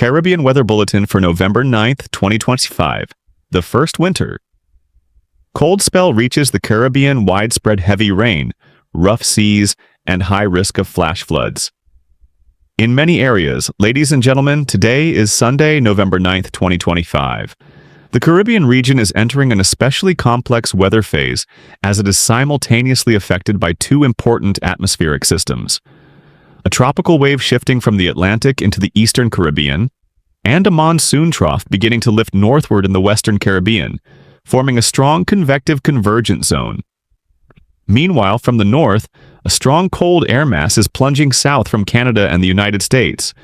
Caribbean Weather Bulletin for November 9th, 2025. The first winter. Cold spell reaches the Caribbean, widespread heavy rain, rough seas, and high risk of flash floods. In many areas, ladies and gentlemen, today is Sunday, November 9th, 2025. The Caribbean region is entering an especially complex weather phase as it is simultaneously affected by two important atmospheric systems: a tropical wave shifting from the Atlantic into the eastern Caribbean, and a monsoon trough beginning to lift northward in the western Caribbean, forming a strong convective convergence zone. Meanwhile, from the north, a strong cold air mass is plunging south from Canada and the United States,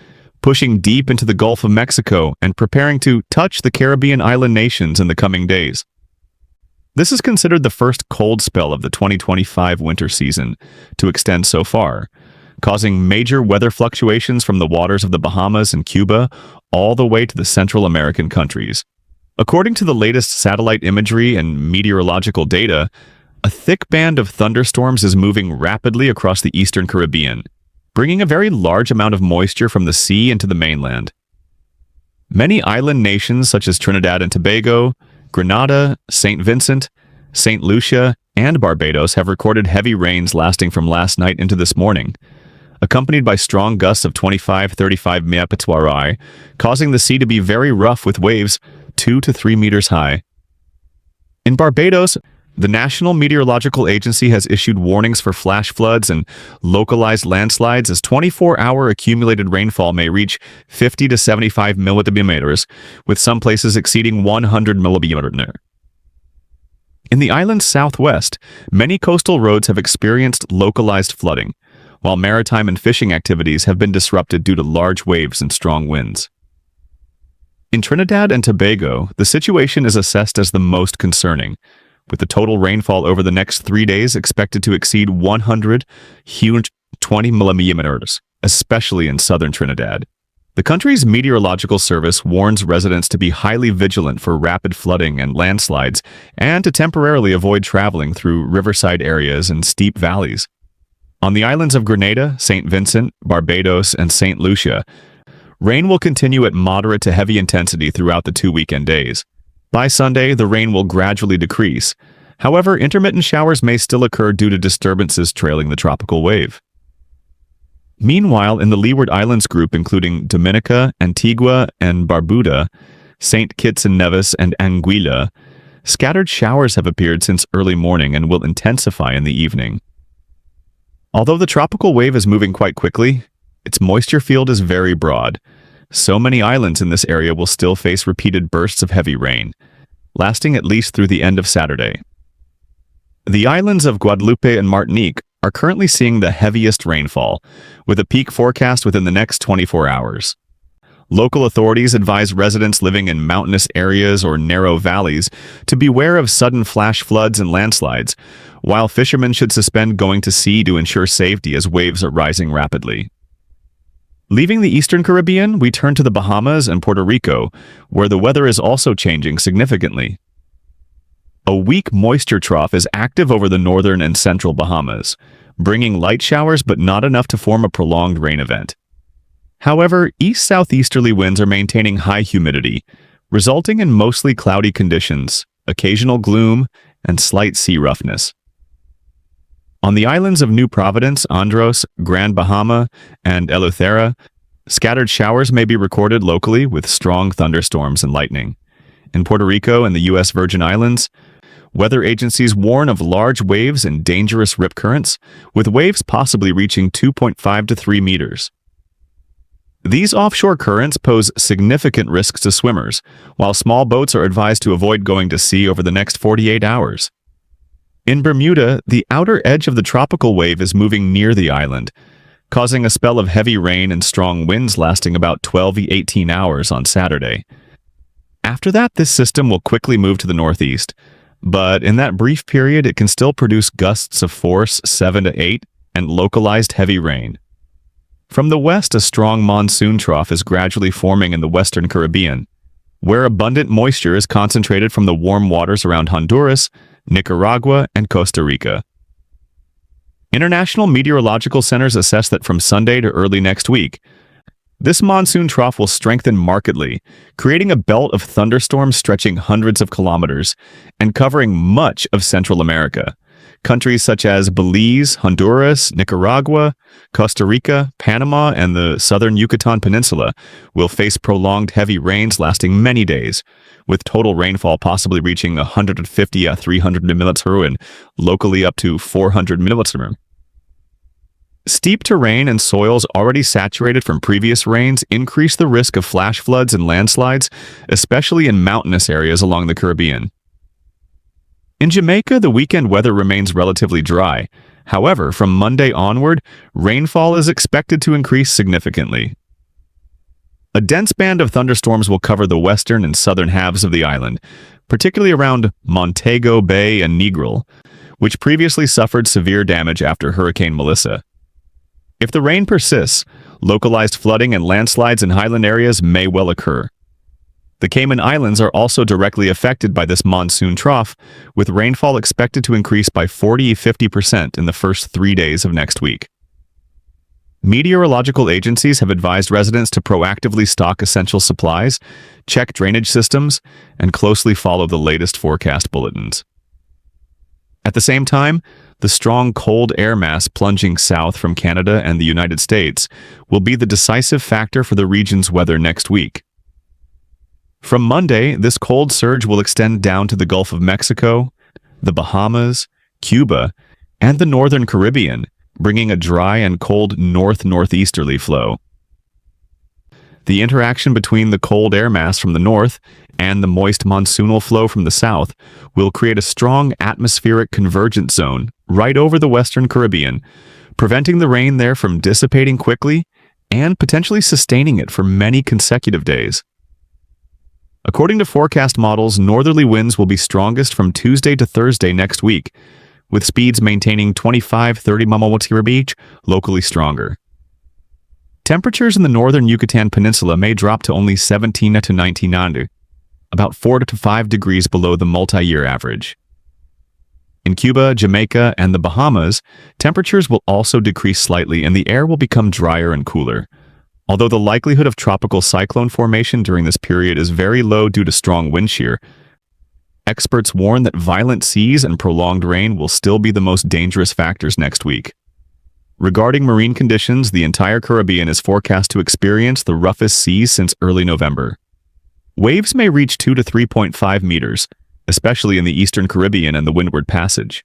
pushing deep into the Gulf of Mexico and preparing to touch the Caribbean island nations in the coming days. This is considered the first cold spell of the 2025 winter season to extend so far, causing major weather fluctuations from the waters of the Bahamas and Cuba all the way to the Central American countries. According to the latest satellite imagery and meteorological data, a thick band of thunderstorms is moving rapidly across the eastern Caribbean, bringing a very large amount of moisture from the sea into the mainland. Many island nations such as Trinidad and Tobago, Grenada, St. Vincent, St. Lucia, and Barbados have recorded heavy rains lasting from last night into this morning, accompanied by strong gusts of 25-35 mph, causing the sea to be very rough with waves 2 to 3 meters high. In Barbados, the National Meteorological Agency has issued warnings for flash floods and localized landslides as 24-hour accumulated rainfall may reach 50 to 75 millimeters, with some places exceeding 100 millimeters. In the island's southwest, many coastal roads have experienced localized flooding, while maritime and fishing activities have been disrupted due to large waves and strong winds. In Trinidad and Tobago, the situation is assessed as the most concerning, with the total rainfall over the next 3 days expected to exceed 120 millimeters, especially in southern Trinidad. The country's meteorological service warns residents to be highly vigilant for rapid flooding and landslides and to temporarily avoid traveling through riverside areas and steep valleys. On the islands of Grenada, St. Vincent, Barbados, and St. Lucia, rain will continue at moderate to heavy intensity throughout the 2 weekend days. By Sunday, the rain will gradually decrease. However, intermittent showers may still occur due to disturbances trailing the tropical wave. Meanwhile, in the Leeward Islands group, including Dominica, Antigua, and Barbuda, St. Kitts and Nevis, and Anguilla, scattered showers have appeared since early morning and will intensify in the evening. Although the tropical wave is moving quite quickly, its moisture field is very broad. So many islands in this area will still face repeated bursts of heavy rain, lasting at least through the end of Saturday. The islands of Guadeloupe and Martinique are currently seeing the heaviest rainfall, with a peak forecast within the next 24 hours. Local authorities advise residents living in mountainous areas or narrow valleys to beware of sudden flash floods and landslides, while fishermen should suspend going to sea to ensure safety as waves are rising rapidly. Leaving the eastern Caribbean, we turn to the Bahamas and Puerto Rico, where the weather is also changing significantly. A weak moisture trough is active over the northern and central Bahamas, bringing light showers but not enough to form a prolonged rain event. However, east-southeasterly winds are maintaining high humidity, resulting in mostly cloudy conditions, occasional gloom, and slight sea roughness. On the islands of New Providence, Andros, Grand Bahama, and Eleuthera, scattered showers may be recorded locally with strong thunderstorms and lightning. In Puerto Rico and the U.S. Virgin Islands, weather agencies warn of large waves and dangerous rip currents, with waves possibly reaching 2.5 to 3 meters. These offshore currents pose significant risks to swimmers, while small boats are advised to avoid going to sea over the next 48 hours. In Bermuda, the outer edge of the tropical wave is moving near the island, causing a spell of heavy rain and strong winds lasting about 12 to 18 hours on Saturday. After that, this system will quickly move to the northeast, but in that brief period, it can still produce gusts of force 7 to 8 and localized heavy rain. From the west, a strong monsoon trough is gradually forming in the western Caribbean, where abundant moisture is concentrated from the warm waters around Honduras, Nicaragua, and Costa Rica. International meteorological centers assess that from Sunday to early next week, This monsoon trough will strengthen markedly, creating a belt of thunderstorms stretching hundreds of kilometers and covering much of Central America. Countries such as Belize, Honduras, Nicaragua, Costa Rica, Panama, and the southern Yucatan Peninsula will face prolonged heavy rains lasting many days, with total rainfall possibly reaching 150 to 300 mm and locally up to 400 mm. Steep terrain and soils already saturated from previous rains increase the risk of flash floods and landslides, especially in mountainous areas along the Caribbean. In Jamaica, the weekend weather remains relatively dry. However, from Monday onward, rainfall is expected to increase significantly. A dense band of thunderstorms will cover the western and southern halves of the island, particularly around Montego Bay and Negril, which previously suffered severe damage after Hurricane Melissa. If the rain persists, localized flooding and landslides in highland areas may well occur. The Cayman Islands are also directly affected by this monsoon trough, with rainfall expected to increase by 40–50% in the first 3 days of next week. Meteorological agencies have advised residents to proactively stock essential supplies, check drainage systems, and closely follow the latest forecast bulletins. At the same time, the strong cold air mass plunging south from Canada and the United States will be the decisive factor for the region's weather next week. From Monday, this cold surge will extend down to the Gulf of Mexico, the Bahamas, Cuba, and the northern Caribbean, bringing a dry and cold north-northeasterly flow. The interaction between the cold air mass from the north and the moist monsoonal flow from the south will create a strong atmospheric convergence zone right over the western Caribbean, preventing the rain there from dissipating quickly and potentially sustaining it for many consecutive days. According to forecast models, northerly winds will be strongest from Tuesday to Thursday next week, with speeds maintaining 25–30 mph, locally stronger. Temperatures in the northern Yucatan Peninsula may drop to only 17 to 19, about 4 to 5 degrees below the multi-year average. In Cuba, Jamaica, and the Bahamas, temperatures will also decrease slightly and the air will become drier and cooler. Although the likelihood of tropical cyclone formation during this period is very low due to strong wind shear, experts warn that violent seas and prolonged rain will still be the most dangerous factors next week. Regarding marine conditions, the entire Caribbean is forecast to experience the roughest seas since early November. Waves may reach 2 to 3.5 meters, especially in the eastern Caribbean and the Windward Passage.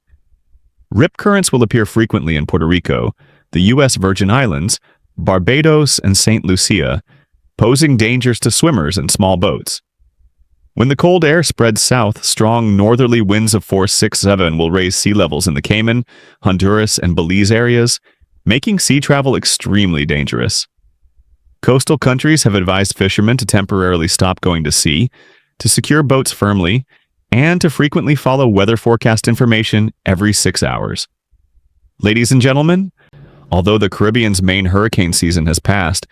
Rip currents will appear frequently in Puerto Rico, the U.S. Virgin Islands, Barbados, and St. Lucia, posing dangers to swimmers and small boats. When the cold air spreads south, strong northerly winds of force 6–7 will raise sea levels in the Cayman, Honduras, and Belize areas, making sea travel extremely dangerous. Coastal countries have advised fishermen to temporarily stop going to sea, to secure boats firmly, and to frequently follow weather forecast information every 6 hours. Ladies and gentlemen, although the Caribbean's main hurricane season has passed,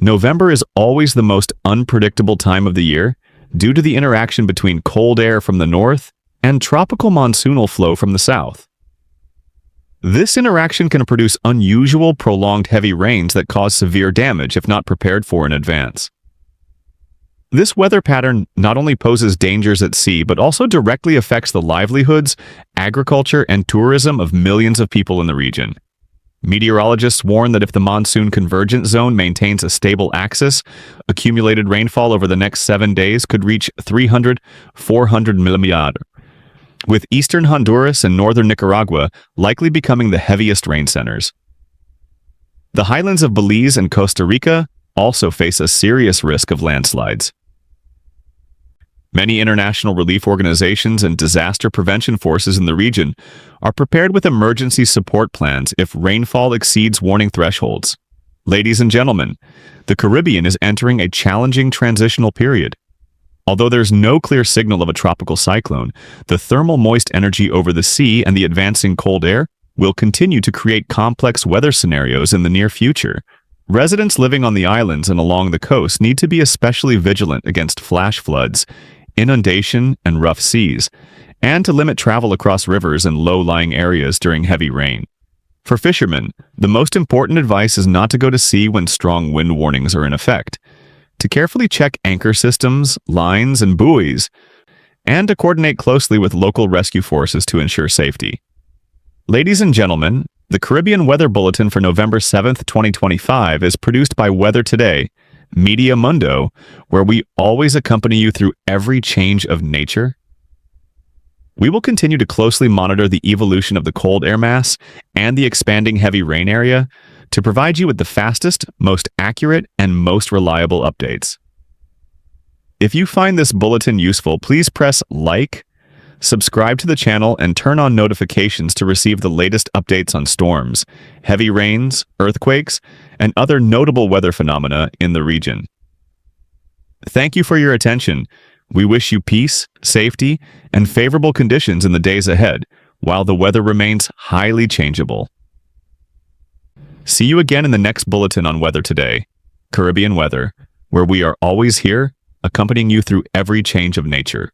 November is always the most unpredictable time of the year due to the interaction between cold air from the north and tropical monsoonal flow from the south. This interaction can produce unusual, prolonged heavy rains that cause severe damage if not prepared for in advance. This weather pattern not only poses dangers at sea, but also directly affects the livelihoods, agriculture, and tourism of millions of people in the region. Meteorologists warn that if the monsoon convergence zone maintains a stable axis, accumulated rainfall over the next 7 days could reach 300–400 mm, with eastern Honduras and northern Nicaragua likely becoming the heaviest rain centers. The highlands of Belize and Costa Rica also face a serious risk of landslides. Many international relief organizations and disaster prevention forces in the region are prepared with emergency support plans if rainfall exceeds warning thresholds. Ladies and gentlemen, the Caribbean is entering a challenging transitional period. Although there's no clear signal of a tropical cyclone, the thermal moist energy over the sea and the advancing cold air will continue to create complex weather scenarios in the near future. Residents living on the islands and along the coast need to be especially vigilant against flash floods, inundation, and rough seas, and to limit travel across rivers and low-lying areas during heavy rain. For fishermen, the most important advice is not to go to sea when strong wind warnings are in effect, to carefully check anchor systems, lines, and buoys, and to coordinate closely with local rescue forces to ensure safety. Ladies and gentlemen, the Caribbean Weather Bulletin for November 7th, 2025 is produced by Weather Today, Media Mundo, where we always accompany you through every change of nature. We will continue to closely monitor the evolution of the cold air mass and the expanding heavy rain area to provide you with the fastest, most accurate, and most reliable updates. If you find this bulletin useful, please press like, subscribe to the channel, and turn on notifications to receive the latest updates on storms, heavy rains, earthquakes, and other notable weather phenomena in the region. Thank you for your attention. We wish you peace, safety, and favorable conditions in the days ahead, while the weather remains highly changeable. See you again in the next bulletin on Weather Today, Caribbean Weather, where we are always here, accompanying you through every change of nature.